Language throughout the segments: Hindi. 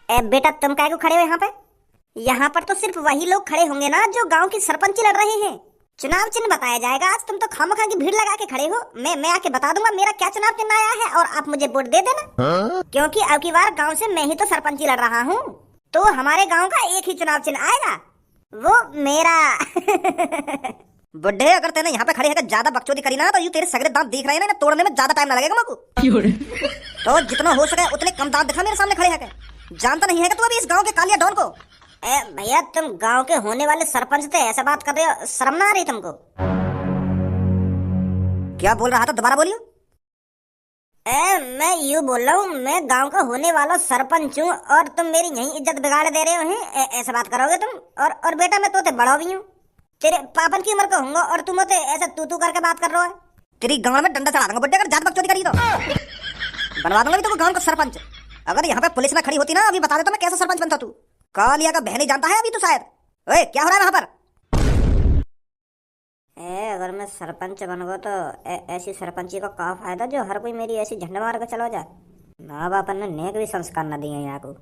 बेटा तुम काहे को खड़े हो यहाँ पे? यहाँ पर तो सिर्फ वही लोग खड़े होंगे ना जो गांव की सरपंची लड़ रहे हैं। चुनाव चिन्ह बताया जाएगा आज। तुम तो खामखा की भीड़ लगा के खड़े हो। मैं आके बता दूंगा मेरा क्या चुनाव चिन्ह आया है और आप मुझे वोट दे देना। क्योंकि अब की बार गांव से मैं ही तो सरपंची लड़ रहा हूँ, तो हमारे गांव का एक ही चुनाव चिन्ह आएगा, वो मेरा। बुड्ढे, अगर तेने यहाँ पे खड़े होकर ज्यादा बकचोदी करी ना तो यू तेरे सगरे दांत दिख रहे हैं ना, तोड़ने में ज्यादा टाइम ना लगेगा मेरे को। तो जितना हो सके उतने कम दांत दिखा मेरे सामने खड़े होकर। जानता नहीं है कि तू अभी इस गांव के कालिया डॉन को। भैया तुम गांव के होने वाले सरपंच थे, ऐसा बात कर रहे हो? शर्म ना आ रही तुमको? क्या बोल रहा था, दोबारा बोलियो। मैं यूँ बोल रहा हूँ, मैं गांव का होने वाला सरपंच हूँ और तुम मेरी यही इज्जत बिगाड़ दे रहे हो हैं। ऐसा बात करोगे तुम? और बेटा मैं तो बड़ा भी हूँ, तेरे पापन की उम्र का हूँगा और तुम तो ऐसा तू करके बात कर रहे हो। तेरी गांव में डंडा चढ़ा दूंगा बुड्ढे, अगर ज्यादा बकचोदी करी तो बनवा दूंगा भी तो गांव का सरपंच। अगर यहाँ पे पुलिस ना खड़ी होती ना, अभी बता देता मैं कैसा सरपंच बनता। तू कालिया का बहन ही जानता है अभी तो शायद। ओए क्या हो रहा है वहां पर? अगर मैं सरपंच बन गो तो ऐसी सरपंची का क्या फायदा जो हर कोई मेरी ऐसी झंडा मार कर चला जाए। माँ बाप ने नेक भी संस्कार न दिए यहाँ को।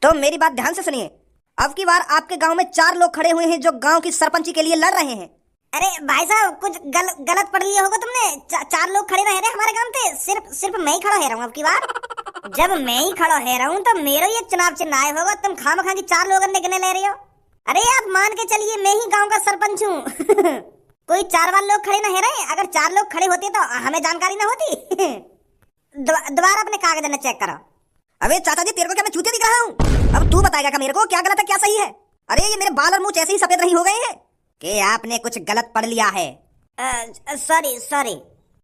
तो मेरी बात ध्यान से सुनिए, अब की बार आपके गांव में 4 लोग खड़े हुए हैं जो गांव की सरपंची के लिए लड़ रहे हैं। अरे भाई साहब कुछ गलत पढ़ लिया होगा तुमने। 4 लोग खड़े रहे हमारे गांव पे, सिर्फ मैं ही खड़ा है रहा हूँ अब की बार। जब मैं ही खड़ा है रहा हूँ तो मेरा ये चुनाव चिन्ह आया होगा। तुम खामखा की 4 लोग गिने ले रहे हो। अरे आप मान के चलिए मैं ही गांव का सरपंच हूँ। कोई 4 वाले लोग खड़े ना है रहे। अगर 4 लोग खड़े होते तो हमें जानकारी ना होती। दोबारा अपने कागज चेक करो। अबे चाचा जी, तेरे को क्या मैं चूतिया दिख रहा हूँ? अब तू बताएगा क्या मेरे को क्या गलत है क्या सही है? अरे ये मेरे बाल और मुंह ऐसे ही सफेद नहीं हो गए हैं कि आपने कुछ गलत पढ़ लिया है? सॉरी।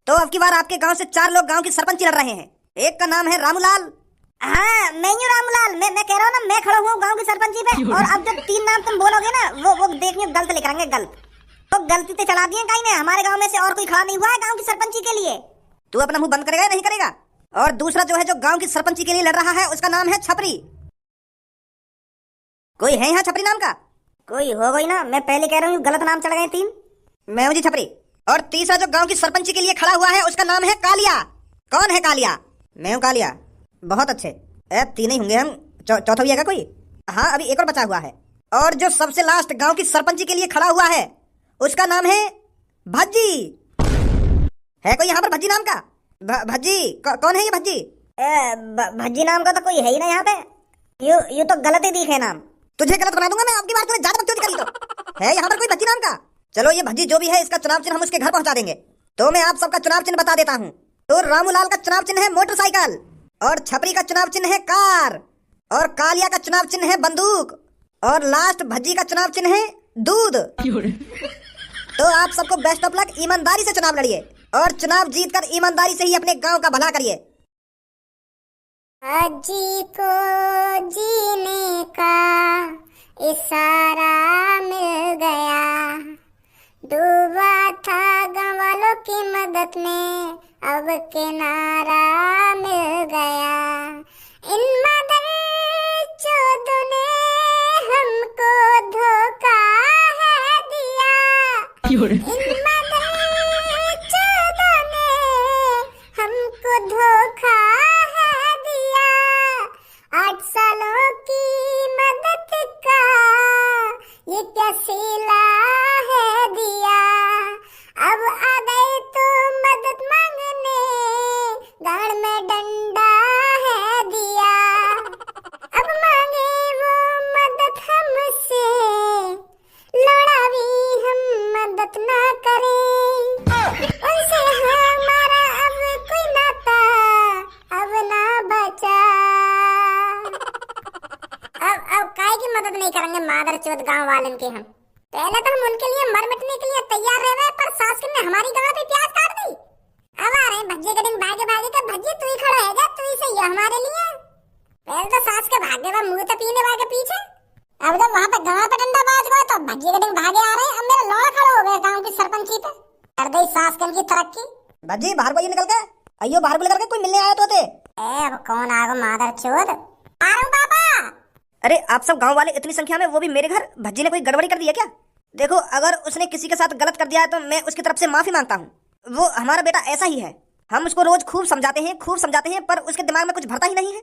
तो अब की बार आपके गांव से 4 लोग गांव की सरपंची लड़ रहे हैं। एक का नाम है रामूलाल। हाँ मैं हूँ रामूलाल। मैं कह रहा हूँ ना, मैं खड़ा हुआ गांव की सरपंची पे। और अब जब 3 नाम तुम बोलोगे ना, वो देखिए गलत लिखेंगे, गलत। तो गलती से चढ़ा दिए कहीं ने। हमारे गांव में से और कोई खड़ा नहीं हुआ है गांव की सरपंची के लिए। तू अपना मुंह बंद करेगा या नहीं करेगा? और दूसरा जो है जो गांव की सरपंची के लिए लड़ रहा है उसका नाम है छपरी। कोई है यहाँ छपरी नाम का? कोई हो गई ना, मैं पहले कह रहा हूँ गलत नाम चढ़ गए 3। मैं हूँ जी छपरी। और तीसरा जो गांव की सरपंची के लिए खड़ा हुआ है उसका नाम है कालिया। कौन है कालिया? मैं हूँ कालिया। बहुत अच्छे। 3 ही होंगे हम, चौथा भी है कोई? हाँ अभी एक और बचा हुआ है। और जो सबसे लास्ट गांव की सरपंची के लिए खड़ा हुआ है उसका नाम है भज्जी। है कोई यहाँ पर भज्जी नाम का? भज्जी कौन है ये भज्जी? भज्जी नाम का तो कोई है ही ना यहाँ पे। यू तो गलत ही दिखे नाम। तुझे गलत बना दूंगा मैं आपकी बात। तूने ज्यादा बकचोदी करी तो। है यहाँ पर कोई भज्जी नाम का? चलो ये भज्जी जो भी है इसका चुनाव चिन्ह हम उसके घर पहुंचा देंगे। तो मैं आप सबका चुनाव चिन्ह बता देता हूँ। तो रामूलाल का चुनाव चिन्ह है मोटरसाइकिल, और छपरी का चुनाव चिन्ह है कार, और कालिया का चुनाव चिन्ह है बंदूक, और लास्ट भज्जी का चुनाव चिन्ह है दूध। तो आप सबको बेस्ट ऑफ लक। ईमानदारी से चुनाव लड़िए और चुनाव जीतकर ईमानदारी से ही अपने गांव का भला करिए। अजी को जीने का इशारा मिल गया। डूबा था गाँव वालों की मदद में, अब किनारा मिल गया। इन मदर चोदों ने हमको धोखा है दिया। इन मदर चोदों ने हमको धोखा है दिया। 8 सालों की मदद का ये क्या सिला है दिया। अब आ गए तो मदद मांगने, गाड़ में डंडा है दिया। अब मांगे वो मदद हमसे, लड़ा भी हम मदद ना करें। उनसे हमारा अब कोई नाता अब ना बचा। अब काहे की मदद नहीं करेंगे मादर चौथ गाँव वाले के हम। पहले तो हम उनके लिए मर मिटने के लिए तैयार रह गए, पर सास ने हमारी गला पे प्याज काट दी। अब आ रहे भज्जे के दिन भागे भागे के भज्जे तू ही खड़ा है जा, तू ही सही है हमारे लिए। पहले तो सास के भागे हुआ मुंह तो पीने वाले के पीछे। अब जब वहाँ पे गाँव पे डंडा बाज गए तो भज्जे के दिन भागे आ रहे। अब मेरा लौड़ा खड़ा हो गया गाँव की सरपंची पे। कर गई सास की तरक्की। भज्जी बाहर को निकल के अयो, बाहर को निकल के कोई मिलने आया तो थे। अब कौन आ गया मादर चौथ? आ रहा हूँ पापा। अरे आप सब गांव वाले इतनी संख्या में, वो भी मेरे घर। भज्जी ने कोई गड़बड़ी कर दी है क्या? देखो अगर उसने किसी के साथ गलत कर दिया है तो मैं उसकी तरफ से माफी मांगता हूँ। वो हमारा बेटा ऐसा ही है। हम उसको रोज खूब समझाते हैं पर उसके दिमाग में कुछ भरता ही नहीं है।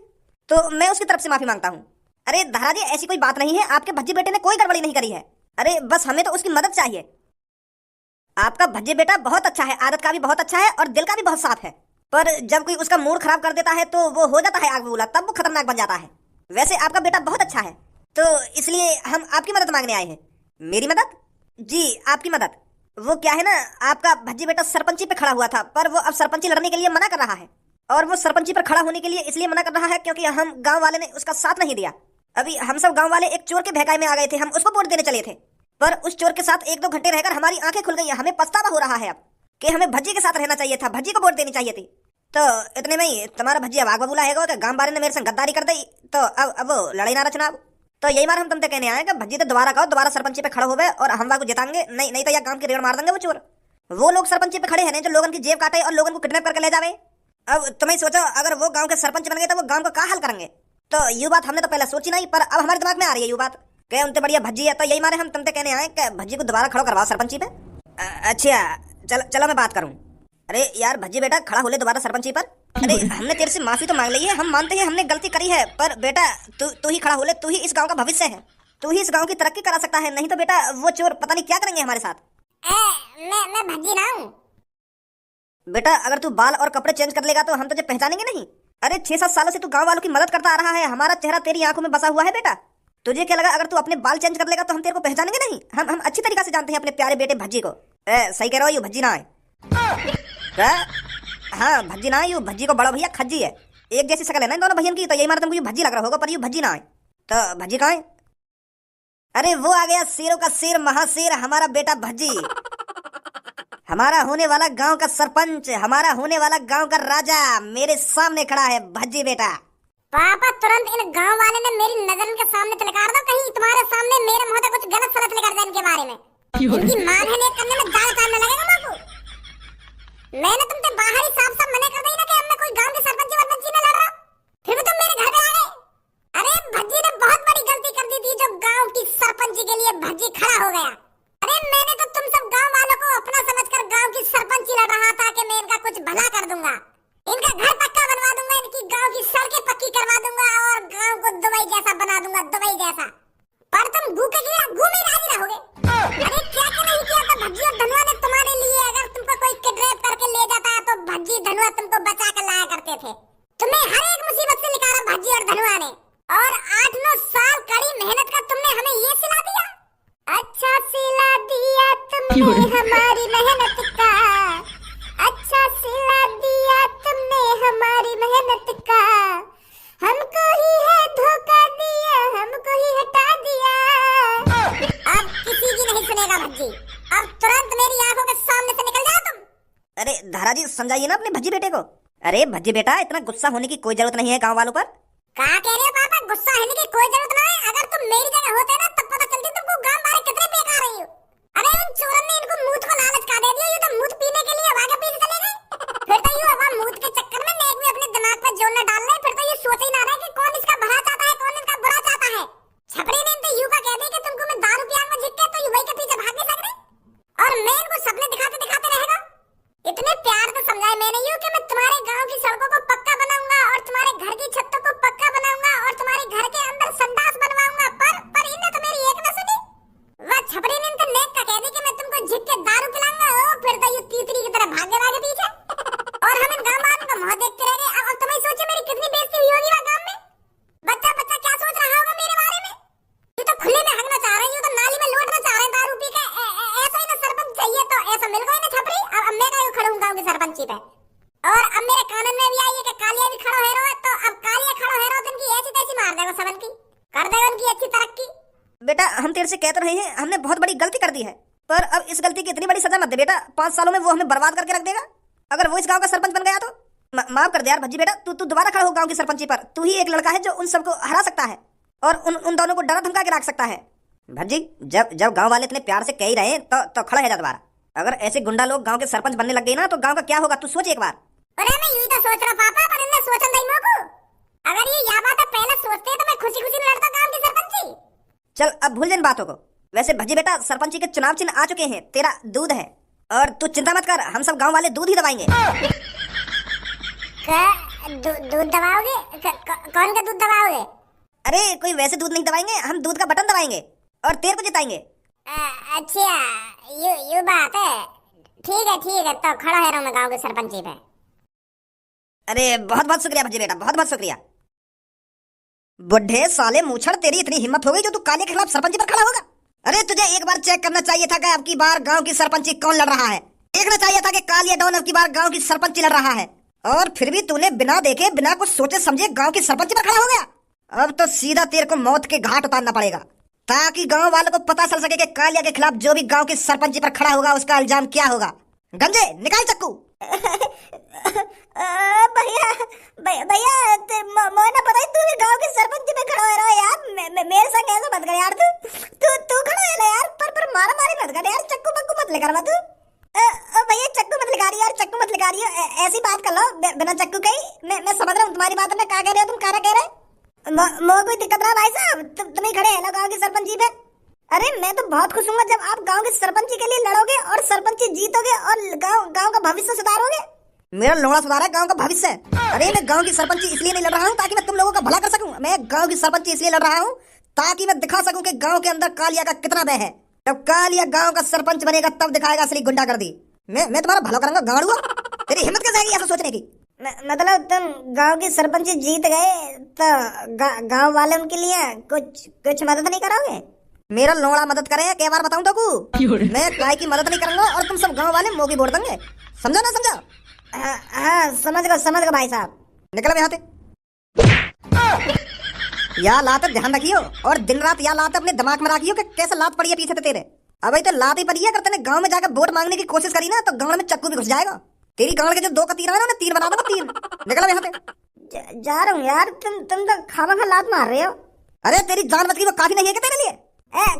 तो मैं उसकी तरफ से माफी मांगता हूँ। अरे दादाजी ऐसी कोई बात नहीं है, आपके भज्जी बेटे ने कोई गड़बड़ी नहीं करी है। अरे बस हमें तो उसकी मदद चाहिए। आपका भज्जी बेटा बहुत अच्छा है, आदत का भी बहुत अच्छा है और दिल का भी बहुत साफ है, पर जब कोई उसका मूड खराब कर देता है तो वो हो जाता है आग बबूला, तब वो खतरनाक बन जाता है। वैसे आपका बेटा बहुत अच्छा है, तो इसलिए हम आपकी मदद मांगने आए हैं। मेरी मदद? जी आपकी मदद। वो क्या है ना, आपका भज्जी बेटा सरपंची पे खड़ा हुआ था, पर वो अब सरपंची लड़ने के लिए मना कर रहा है। और वो सरपंची पर खड़ा होने के लिए इसलिए मना कर रहा है क्योंकि हम गांव वाले ने उसका साथ नहीं दिया। अभी हम सब गांव वाले एक चोर के बहकावे में आ गए थे, हम उसको वोट देने चले थे, पर उस चोर के साथ 1-2 घंटे रहकर हमारी आंखें खुल गई। हमें पछतावा हो रहा है अब कि हमें भज्जी के साथ रहना चाहिए था, भज्जी को वोट देनी चाहिए थी। तो इतने में ही तुम्हारा भज्जी अब आग बबूला है कि गांव वाले ने मेरे से गद्दारी कर दी, तो अब वो लड़ाई नारा चुनाव। तो यही बार हम तुमसे कहने आए कि भज्जी तो दोबारा कहो, दोबारा सरपंची पे खड़ा हो गए और हम वाको जिताएंगे, नहीं तो या गांव की रेड़ मार देंगे वो चोर। वो लोग सरपंची पे खड़े हैं जो लोगों की जेब काटे और लोगों को किडनैप करके ले जावे। अब तुम्हें सोचो, अगर वो गांव के सरपंच बन गए तो वो गांव का क्या हाल करेंगे। तो ये बात हमने तो पहले सोची नहीं, पर अब हमारे दिमाग में आ रही है ये बात कि उनसे बढ़िया भज्जी है। तो यही मारे हम तुमसे कहने आए कि भज्जी को दोबारा खड़ा करवा सरपंची पे। अच्छा चलो मैं बात करूं। अरे यार भज्जी बेटा खड़ा हो ले दोबारा सरपंची पर। अरे हमने तेरे से माफी तो मांग ली है, हम मानते हैं हमने गलती करी है, पर बेटा तू ही खड़ा हो ले, तू ही इस गांव का भविष्य है, तू ही इस गांव की तरक्की करा सकता है। नहीं तो बेटा वो चोर पता नहीं क्या करेंगे हमारे साथ। मैं भज्जी ना हूँ बेटा, अगर तू बाल और कपड़े चेंज कर लेगा तो हम तुझे पहचानेंगे नहीं। अरे 6-7 सालों से तू गांव वालों की मदद करता आ रहा है, हमारा चेहरा तेरी आंखों में बसा हुआ है बेटा। तुझे क्या लगा अगर तू अपने बाल चेंज कर लेगा तो हम तेरे को पहचानेंगे नहीं? हम अच्छी तरीके से जानते हैं अपने प्यारे बेटे भज्जी को। सही कह रहा हो, यू भज्जी ना है क्या? हाँ भज्जी ना है, यू भज्जी को बड़ा भैया खज्जी है, एक जैसी शक्ल है ना इन दोनों भैया की, तो यही मारा तुमको यू भज्जी लग रहा होगा, पर यू भज्जी ना है। तो भज्जी कहाँ है? अरे वो आ गया शेरों का शेर, महाशेर, हमारा बेटा भज्जी, हमारा होने वाला गांव का सरपंच, हमारा होने वाला गांव का राजा मेरे सामने खड़ा है भज्जी बेटा। पापा तुरंत इन गांव वाले ने मेरी नजर के सामने तिलकार दो, कहीं तुम्हारे सामने मेरे मुंह तक कुछ गलत सलत निकल जाए इनके बारे में, इनकी मान है करने में दाल काटने लगेगा मां को। मैंने तुमसे बाहर ही साफ साफ मना कर दी ना कि अब मैं कोई गांव के सरपंच वर्पंची में लड़ रहा हूं, फिर भी तुम मेरे घर पे आ गए। अरे भज्जी ने बहुत बड़ी गलती कर दी थी जो गांव की सरपंची के लिए भज्जी खड़ा हो गया। अरे मैंने तो तुम सब गांव वालों को अपना समझकर गांव की सरपंची लड़ रहा था कि मैं इनका कुछ भला कर दूंगा, इनका घर पक्का बनवा दूंगा, इनकी गांव की सड़कें पक्की करवा दूंगा और गांव को दुबई जैसा बना दूंगा, दुबई जैसा। पर तुम भूखे कीड़ा घूमे राजी रहोगे। अरे क्या नहीं किया था भज्जी और धनुआ ने तुम्हारे लिए, अगर तुमको कोई किडनैप करके ले जाता है तो भज्जी धनुआ तुमको बचा कर लाया करते थे। तुम्हें हर एक मुसीबत से निकाला भज्जी और धनुआ ने, और 8-9 साल कड़ी मेहनत का तुमने हमें ये सिला दिया। अच्छा सिला दिया तुमने हमारी मेहनत का, अच्छा सिला दिया तुमने हमारी मेहनत का, हमको ही है धोखा दिया, हमको ही हटा दिया। अब किसी की नहीं सुनेगा भज्जी, अब तुरंत मेरी आंखों के सामने से निकल जाओ तुम। अरे धारा जी समझाइए ना अपने भज्जी बेटे को। अरे भज्जी बेटा इतना गुस्सा होने की कोई जरूरत नहीं है गांव वालों पर। क्या कह रहे हो पापा, गुस्सा होने की कोई जरूरत ना है। अगर तुम मेरी जगह होते ना तब पता चलती तुमको गांव वाले कितने बेकार रही हो। अरे उन चोरन ने इनको मूत को लालच का दे दिया, ये तो मूत पीने के लिए आगे पीछे चले गए। फिर तो ये अब मूत के चक्कर में नेक भी अपने दिमाग पर जोर न डाल रहे, फिर तो ये सोच ही ना रहे कि कौन इसका भला चाहता है कौन इसका बुरा चाहता है। छपरी ने तो यूं का कह दिया कि तुमको मैं दारू की आग में झिक के तो युवाई के पीछे भाग नहीं सकते, और मैं इनको सपने दिखाते दिखाते रहेगा। इतने प्यार से समझाया मैंने यूं कि मैं तुम्हारे गांव की सड़कों को पक्का बनाऊंगा और तुम्हारे घर की छतों को पक्का बनाऊंगा और तुम्हारे घर के अंदर संडास बनवाऊंगा, पर इनने तो मेरी एक न सुनी। वह छपरी ने तो नेक का कह दी कि मैं तुमको झिक के दारू पिलाऊंगा, ओ फिर तो ये तीतरी की तरह भागे भागे पीछे, और हम इन गांव वालों का मुंह देखते रह गए। अब तुम्हें सोचिए मेरी कितनी बेइज्जती हुई होगी वहां गांव में। बच्चा बच्चा क्या सोच रहा होगा मेरे बारे में, ये तो खुले में हगना चाह रहे हैं, ये तो नाली में लौटना चाह रहे हैं दारू पी के। ऐसा ही ना सरपंच चाहिए तो ऐसा मिल गई ना छपरी। अब मैं का खड़ा हूं गांव की सरपंची पे, और अब मेरे कानून में भी आई है कि कालिया भी खड़ा है रो, तो अब कालिया खड़ा है रो तो इनकी ऐसी तैसी मार देगा सबन की, कर देगा उनकी अच्छी तरक्की। बेटा हम तेरे से कहते रहे हैं हमने बहुत बड़ी गलती कर दी है, पर अब इस गलती की इतनी बड़ी सजा मत दे बेटा। 5 सालों में वो हमें बर्बाद करके रख देगा। अगर वो इस गांव का सरपंच बन गया तो माफ कर दे यार भज्जी बेटा, तू दोबारा खड़ा हो गांव की सरपंची पर। तू ही एक लड़का है जो उन सबको हरा सकता है और उन दोनों को डरा धमका के रख सकता है। भज्जी जब गांव वाले इतने प्यार से कह ही रहे तो खड़ा है जा दोबारा। अगर ऐसे गुंडा लोग गांव के सरपंच बनने लग गए ना तो गांव का क्या होगा तू सोच एक बार। अरे मैं यही तो सोच रहा पापा, पर इन्हें सोचन नहीं मोको। अगर ये या बात पहले सोचते तो मैं खुशी-खुशी लड़ता गांव की सरपंची। चल अब भूल जाइन बातों को। वैसे भज्जी बेटा सरपंची के चुनाव चिन्ह आ चुके हैं, तेरा दूध है, और तू चिंता मत कर, हम सब गांव वाले दूध ही दबाएंगे। दूध दबाओगे? कौन का दूध दबाओगे? अरे कोई वैसे दूध नहीं दबाएंगे, हम दूध का बटन दबाएंगे और तेरे को जिताएंगे। अच्छा, यू बात है। ठीक है, तो खड़ा है मैं गांव के सरपंच जी पे। अरे बहुत बहुत शुक्रिया भज्जी बेटा, बहुत बहुत शुक्रिया। बुढ़े साले मूछड़, तेरी इतनी हिम्मत हो गई जो तू कालिया के खिलाफ सरपंची पर खड़ा होगा? अरे तुझे एक बार चेक करना चाहिए था कि अब की बार गांव की सरपंची कौन लड़ रहा है। देखना चाहिए था कि कालिया डॉन अब की बार गांव की सरपंची लड़ रहा है, और फिर भी तूने बिना देखे बिना कुछ सोचे समझे गांव की सरपंची पर खड़ा हो गया। अब तो सीधा तेरे को मौत के घाट उतारना पड़ेगा, ताकि गांव वालों को पता चल सके कि कालिया के खिलाफ जो भी गांव की सरपंची पर खड़ा होगा उसका इल्जाम क्या होगा। गंजे निकाल चक्कू। भैया मोना पता है तू भी गांव के सरपंच पे खड़ा हो रहा है यार। मेरे संग ऐसा मत कर यार, तू खड़ा है ना यार, पर मारा मारी मत कर यार, चक्कू बक्कू मत लेकर तू। भैया चक्कू मत लगा रही यार, चक्कू मत लगा रही हो, ऐसी बात कर लो बिना चक्कू कही। मैं समझ रहा हूँ तुम्हारी बात, में क्या कह रहे हो तुम, क्या कह रहे हो। कोई दिक्कत रहा भाई साहब, तुम ही खड़े हैं ना गांव की सरपंची पे। अरे मैं तो बहुत खुश हूँ जब आप गांव की सरपंची के लिए लड़ोगे और सरपंची जीतोगे और गांव का भविष्य सुधारोगे। मेरा लोड़ा सुधारा गांव का भविष्य। अरे मैं गांव की सरपंची इसलिए नहीं लड़ रहा हूँ ताकि मैं तुम लोगों का भला कर सकूं, मैं गांव की सरपंची इसलिए लड़ रहा हूँ ताकि मैं दिखा सकूं कि गांव के अंदर कालिया का कितना भय है। जब कालिया गांव का सरपंच बनेगा तब दिखाएगा असली गुंडागर्दी। मैं तुम्हारा भला करूंगा गांडुआ, तेरी हिम्मत कैसे आएगी ऐसा सोचने की। मतलब तुम गांव की सरपंच जीत गए तो गांव वालों के लिए कुछ मदद नहीं करोगे? मेरा लोड़ा मदद करे, कई बार बताऊं तो को मैं काय की मदद नहीं करूंगा और तुम सब गांव वाले मोगी वोट देंगे, समझा ना समझा? हाँ समझ गए भाई साहब। निकल यहाँ से। या लात ध्यान रखियो और दिन रात या लात अपने दिमाग में रखियो कि कैसे लात पड़ी है पीछे से तेरे। अब तो लात ही पड़ी है, अगर तूने गांव में जाकर वोट मांगने की कोशिश करी ना तो गांव में चक्कू भी घुस जाएगा। तेरी गांव के जो 2 का तीर है ना उन्हें तीर बना दूंगा, तीर। निकल यहाँ से। जा रहा हूँ यार, तुम तो खामखा लात मार रहे हो। अरे तेरी जान बच गई वो काफी नहीं है क्या तेरे लिए?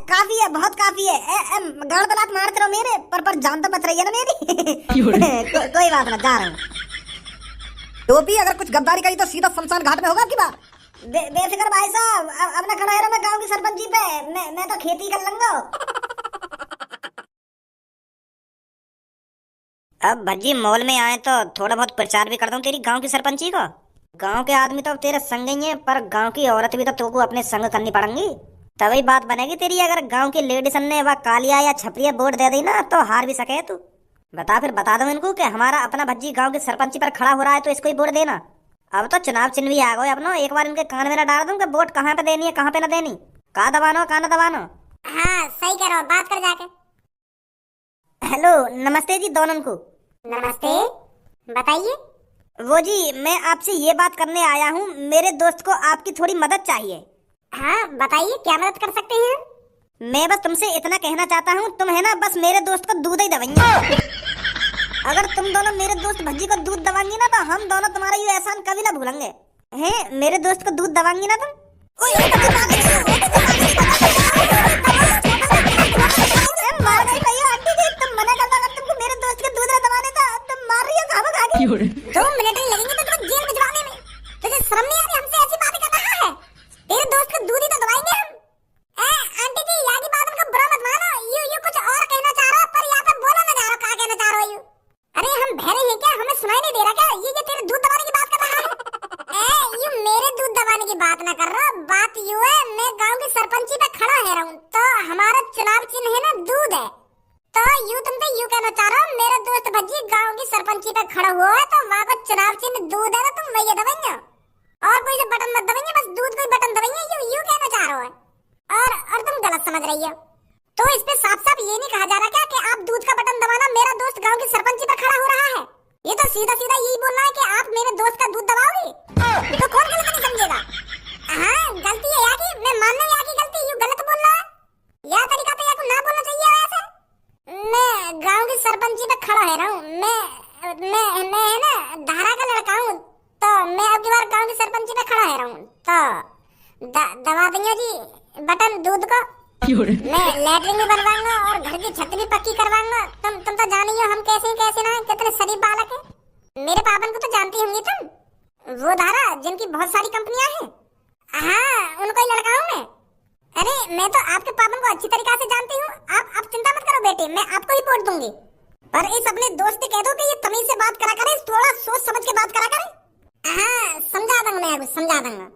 काफी है, बहुत काफी है। गाड़ तो लात मारते रहो मेरे पर जान तो बच रही है ना मेरी। कोई बात ना, जा रहा हूँ। टोपी अगर कुछ गद्दारी करी तो सीधा शमशान घाट में होगा आपकी बात। बेफिक्र भाई साहब, अब ना खड़ा है मैं गांव की सरपंची पे, मैं तो खेती कर लूंगा। अब भज्जी मॉल में आए तो थोड़ा बहुत प्रचार भी कर दूं तेरी गांव की सरपंची को। गांव के आदमी तो तेरे संग ही है, पर गांव की औरत भी तो तुमको अपने संग करनी पड़ेंगी, तभी बात बनेगी तेरी। अगर गांव की लेडीज ने वह कालिया या छपरिया वोट दे दी ना तो हार भी सके तू। बता दो इनको कि हमारा अपना भज्जी गांव की सरपंची पर खड़ा हो रहा है तो इसको ही वोट देना। अब तो चुनाव चिन्ह भी आ गए अपनो, एक बार इनके कान में ना डाल दूं कि वोट कहाँ पे देनी है कहाँ पे ना देनी, कहाँ दबानो कहाँ ना दबानो। हाँ सही कह रहे हो, बात कर जाके। हेलो नमस्ते जी दोनों को। नमस्ते, बताइए। वो जी मैं आपसे ये बात करने आया हूँ, मेरे दोस्त को आपकी थोड़ी मदद चाहिए। हाँ बताइए, क्या मदद कर सकते हैं? मैं बस तुमसे इतना कहना चाहता हूँ, तुम है ना बस मेरे दोस्त को दूध ही दवाएंगे। अगर तुम दोनों मेरे दोस्त भज्जी को दूध दवाएंगी ना तो हम दोनों तुम्हारा ये एहसान कभी ना भूलेंगे। हैं मेरे दोस्त को दूध दवाएंगी ना तुम? मार गई भैया आंटी जी, तुम मना करता अगर तुमको मेरे दोस्त के दूध दवाने था, तुम मार रही हो खामखा आगे। 2 मिनट ही लगेंगे तो तुम्हें जेल भिजवाने में। तुझे शर्म नहीं आ रही हमसे ऐसी बातें कर रहा है? तेरे दोस्त को दूध ही तो दवाएंगे हम। आंटी जी यहाँ की बात उनको बुरा मत मानो, यू कुछ और कहना चाह रहा पर यहाँ पे बोला ना जा रहा, क्या कहना चाह रहा हो यू? अरे हम बहरे हैं क्या, हमें सुनाई नहीं दे रहा क्या? ये तेरे दूध दबाने की बात कर रहा है? यू मेरे दूध दबाने की बात ना कर रहा, बात यू है मैं गाँव की सरपंची पे खड़ा है रहूं तो हमारा चुनाव चिन्ह है ना दूध है, तो तुम तो यू कहना चाह रहा हो मेरा दोस्त भज्जी गाँव की सरपंची पे खड़ा हुआ है तो वहाँ का चुनाव चिन्ह दूध है ना, तुम वही दबाएंगे और कोई से बटन मत दबाएंगे, बस दूध को ही बटन दबाएंगे, यू कहना चाह रहे हो। और तुम गलत समझ रही हो। तो इस पे साफ साफ ये नहीं कहा जा रहा क्या कि आप दूध का बटन दबाना मेरा दोस्त गांव की सरपंची पर खड़ा हो रहा है? ये तो सीधा सीधा यही बोल रहा है कि आप मेरे दोस्त का दूध दबाओगे। तो कौन गलत नहीं समझेगा? हाँ गलती है यहाँ की, मैं मान रहा हूँ यहाँ की गलती, यू गलत बोल रहा है। यह तरीका तो यहाँ को ना बोलना चाहिए वैसे। मैं गांव की सरपंची पे खड़ा है रहा हूँ, मैं है ना धारा का लड़का हूँ, तो मैं अब की बार गांव की सरपंची पे खड़ा है रहा हूँ तो दबा देंगे जी बटन दूध को। मैं लैट्रिन भी बनवाऊंगा और घर की छत भी पक्की करवाऊंगा। तुम तो जानी हो हम कैसे ना कितने शरीफ बालक है। मेरे पापन को तो जानती होंगी तुम, वो धारा जिनकी बहुत सारी कंपनियां हैं। हाँ उनको ही लड़का हूँ मैं। अरे मैं तो आपके पापन को अच्छी तरीके से जानती हूँ, आप चिंता मत करो बेटे, मैं आपको ही वोट दूंगी। पर इस अपने दोस्त से कह दो कि ये तमीज से बात करा करे, थोड़ा सोच समझ के बात करा करे। हाँ समझा दूंगा मैं, कुछ समझा दूंगा।